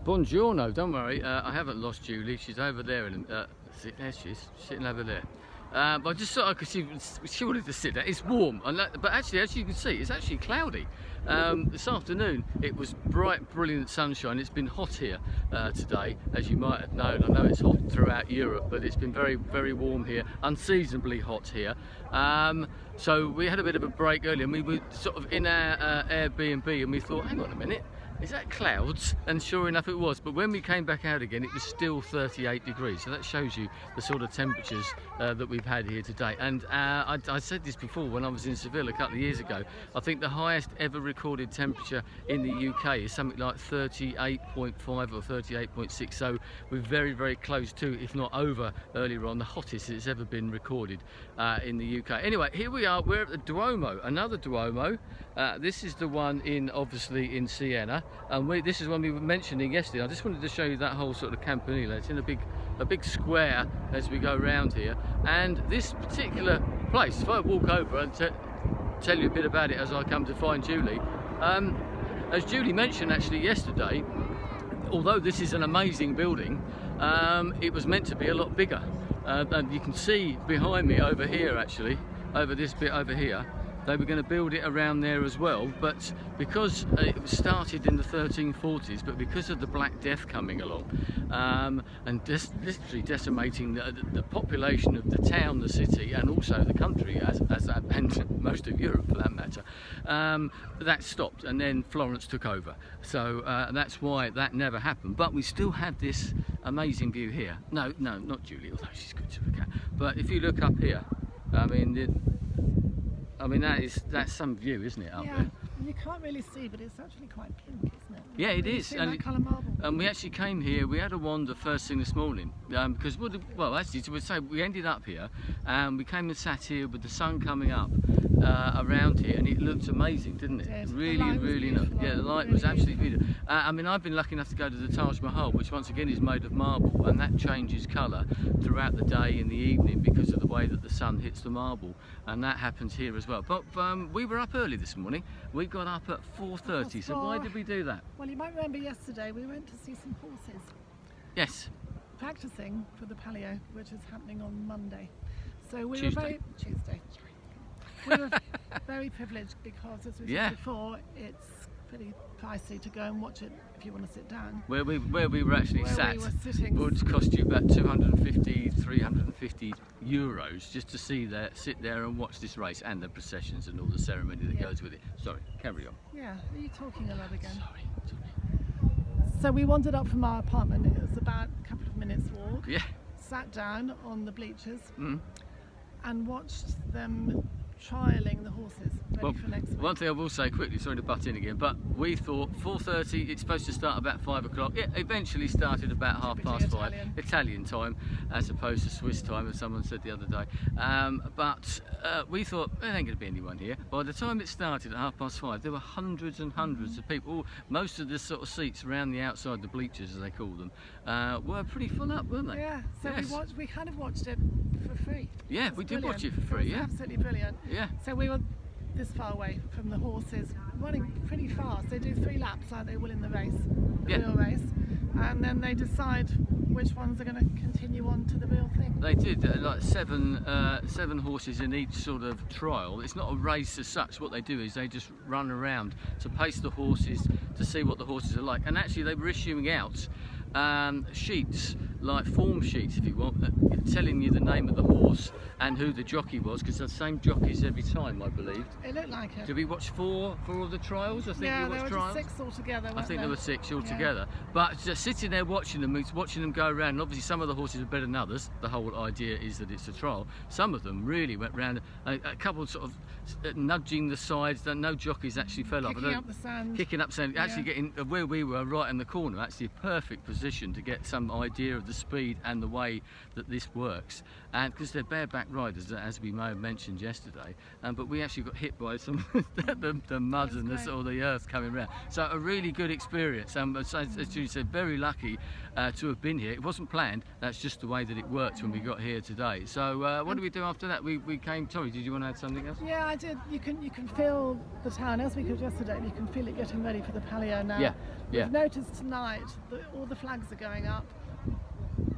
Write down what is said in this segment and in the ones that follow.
Buongiorno, don't worry, I haven't lost Julie, she's over there, and there she is, sitting over there. But I just thought, because she wanted to sit there. It's warm, but actually, as you can see, it's actually cloudy. This afternoon, it was bright, brilliant sunshine. It's been hot here today, as you might have known. I know it's hot throughout Europe, but it's been very, very warm here, unseasonably hot here. So we had a bit of a break earlier, and we were sort of in our Airbnb, and we thought, hang on a minute, is that clouds? And sure enough it was, but when we came back out again it was still 38 degrees, so that shows you the sort of temperatures that we've had here today. And I said this before when I was in Seville a couple of years ago, I think the highest ever recorded temperature in the UK is something like 38.5 or 38.6, so we're very, very close to, if not over, earlier on the hottest it's ever been recorded in the UK. Anyway, here we are, we're at the Duomo, another Duomo. This is the one obviously in Siena. And this is one we were mentioning yesterday. I just wanted to show you that whole sort of campanile. It's in a big square as we go around here. And this particular place, if I walk over and tell you a bit about it as I come to find Julie, as Julie mentioned actually yesterday, although this is an amazing building, it was meant to be a lot bigger. And you can see behind me over here, actually, over this bit over here, they were going to build it around there as well, but because it was started in the 1340s, but because of the Black Death coming along and literally decimating the population of the town, the city, and also the country, and most of Europe for that matter, that stopped, and then Florence took over. So that's why that never happened. But we still had this amazing view here. No, not Julie, although she's good to look at. But if you look up here, I mean, that's some view, isn't it, up there? You can't really see, but it's actually quite pink, isn't it? Yeah, it is. And that colour marble. And we actually came here, we had a wander first thing this morning, because, well, actually, to say, we ended up here, and we came and sat here with the sun coming up around here, and it looked amazing, didn't it? It did. Really nice. Yeah, the light was absolutely beautiful. I mean, I've been lucky enough to go to the Taj Mahal, which once again is made of marble, and that changes colour throughout the day and the evening because of the way that the sun hits the marble, and that happens here as well. But we were up early this morning. We got up at 4:30, so why did we do that? Well, you might remember yesterday we went to see some horses. Yes. Practicing for the palio, which is happening on Monday. So we Tuesday. We were very privileged because, as we said before, it's pretty pricey to go and watch it if you want to sit down. Where we were actually sat would cost you about 250, 350 euros just to sit there and watch this race and the processions and all the ceremony that goes with it. Sorry, carry on. Yeah, are you talking a lot again? Sorry. So we wandered up from our apartment. It was about a couple of minutes walk. Yeah. Sat down on the bleachers and watched them trialling the horses ready for next week. One thing I will say quickly, sorry to butt in again, but we thought 4:30, it's supposed to start about 5 o'clock. It eventually started about Typically 5:30, Italian time, as opposed to Swiss time, as someone said the other day. But we thought, there ain't going to be anyone here. By the time it started at 5:30, there were hundreds and hundreds of people. Most of the sort of seats around the outside, the bleachers as they call them, were pretty full up, weren't they? Yeah, so we kind of watched it for free. Yeah, we did watch it for free, yeah. Absolutely brilliant. Yeah. So we were this far away from the horses, running pretty fast. They do 3 laps like they will in the race, the real race, and then they decide which ones are going to continue on to the real thing. They did, like seven horses in each sort of trial. It's not a race as such. What they do is they just run around to pace the horses, to see what the horses are like. And actually they were issuing out sheets, like form sheets if you want, telling you the name of the horse and who the jockey was, because they're the same jockeys every time, I believe. It looked like it. Did we watch four of the trials? I think we watched there were trials. 6 altogether. I think there were 6 altogether. But just sitting there watching them go around, and obviously some of the horses are better than others. The whole idea is that it's a trial. Some of them really went round, a couple sort of nudging the sides, no jockeys actually fell off. Kicking up the sand. Kicking up sand, actually getting where we were, right in the corner, actually a perfect position to get some idea of the speed and the way that this works. And because they're bareback riders, as we may have mentioned yesterday, but we actually got hit by some the mud and the earth coming around. So a really good experience. As Julie said, very lucky to have been here. It wasn't planned. That's just the way that it worked when we got here today. So what did we do after that? We came. Sorry, did you want to add something else? Yeah, I did. You can feel the town as we could yesterday. You can feel it getting ready for the palio now. Yeah. Yeah. We've noticed tonight that all the flags are going up,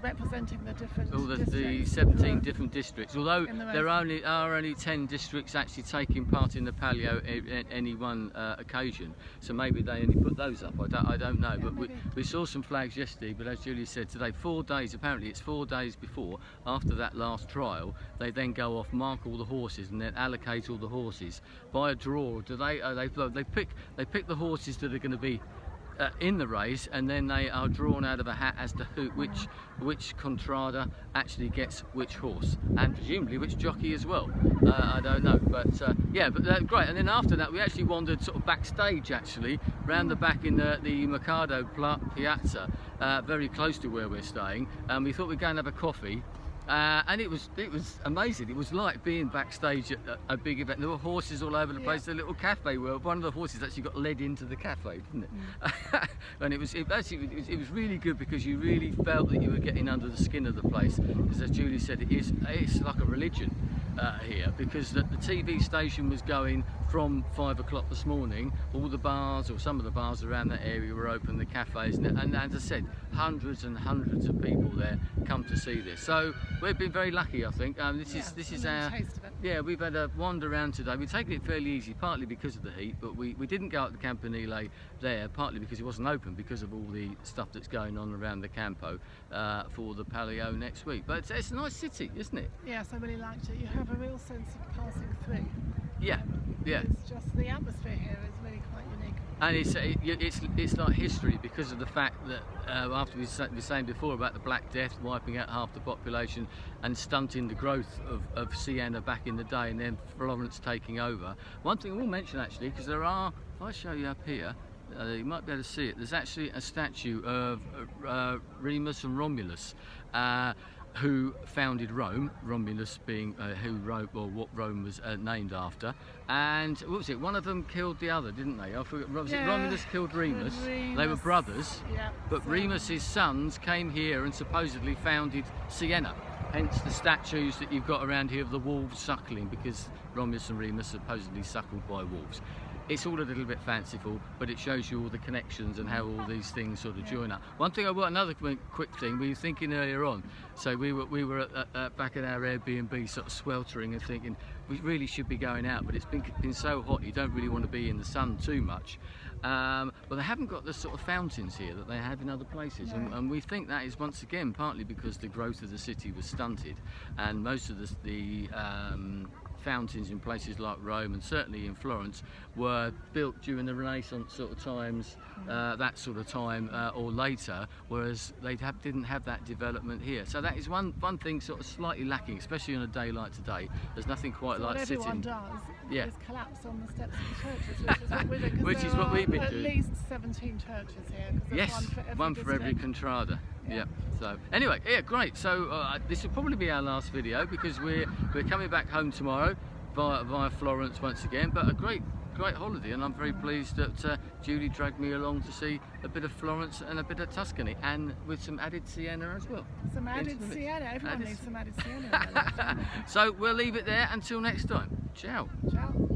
representing the different All the districts. 17 different districts, although In the there race. are only 10 districts actually taking part in the palio at any one occasion, so maybe they only put those up. I don't know, Yeah, but maybe. we saw some flags yesterday, but as Julie said today, 4 days, apparently it's 4 days before, after that last trial, they then go off, mark all the horses and then allocate all the horses by a draw. They pick the horses that are going to be in the race, and then they are drawn out of a hat as to which contrada actually gets which horse, and presumably which jockey as well. I don't know, but yeah, but great. And then after that, we actually wandered sort of backstage, actually, round the back in the Mercado Piazza, very close to where we're staying. And we thought we'd go and have a coffee. And it was amazing. It was like being backstage at a big event. There were horses all over the place. The little cafe where one of the horses actually got led into the cafe, didn't it? And it was really good, because you really felt that you were getting under the skin of the place. Because as Julie said, it's like a religion here, because the TV station was going from 5 o'clock this morning. All the bars, or some of the bars around that area, were open, the cafes, and as I said, hundreds and hundreds of people there come to see this. So we've been very lucky, I think. This is our taste of it. Yeah, we've had a wander around today. We've taken it fairly easy, partly because of the heat, but we didn't go out to Campanile there, partly because it wasn't open, because of all the stuff that's going on around the Campo for the Palio next week. But it's a nice city, isn't it? Yes, I really liked it. You have a real sense of passing through. Yeah, yeah. It's just the atmosphere here is really quite unique. And it's like history, because of the fact that after we were saying before about the Black Death wiping out half the population and stunting the growth of Siena back in the day, and then Florence taking over. One thing I will mention, actually, because there are, if I show you up here, you might be able to see it, there's actually a statue of Remus and Romulus, who founded Rome, Romulus being who wrote, or what Rome was named after. And what was it? One of them killed the other, didn't they? I forget. Was it Romulus killed Remus? They were brothers. Yeah, but Remus's sons came here and supposedly founded Siena. Hence the statues that you've got around here of the wolves suckling, because Romulus and Remus supposedly suckled by wolves. It's all a little bit fanciful, but it shows you all the connections and how all these things sort of join up. One thing another quick thing, we were thinking earlier on, so we were back at our Airbnb sort of sweltering and thinking we really should be going out, but it's been so hot, you don't really want to be in the sun too much. But they haven't got the sort of fountains here that they have in other places, and we think that is once again partly because the growth of the city was stunted, and most of the fountains in places like Rome and certainly in Florence were built during the Renaissance sort of times, that sort of time, or later, whereas they didn't have that development here. So that is one thing sort of slightly lacking, especially on a day like today. There's nothing quite like sitting. What everyone does is collapse on the steps of the churches, which is what we've been doing. At least 17 churches here. Yes, one for every contrada. Yeah. So anyway, yeah, great. So this will probably be our last video, because we're coming back home tomorrow via Florence once again. But a great holiday, and I'm very pleased that Julie dragged me along to see a bit of Florence and a bit of Tuscany, and with some added Siena as well. Some added Siena. Everyone needs some added Siena. So we'll leave it there until next time. Ciao. Ciao.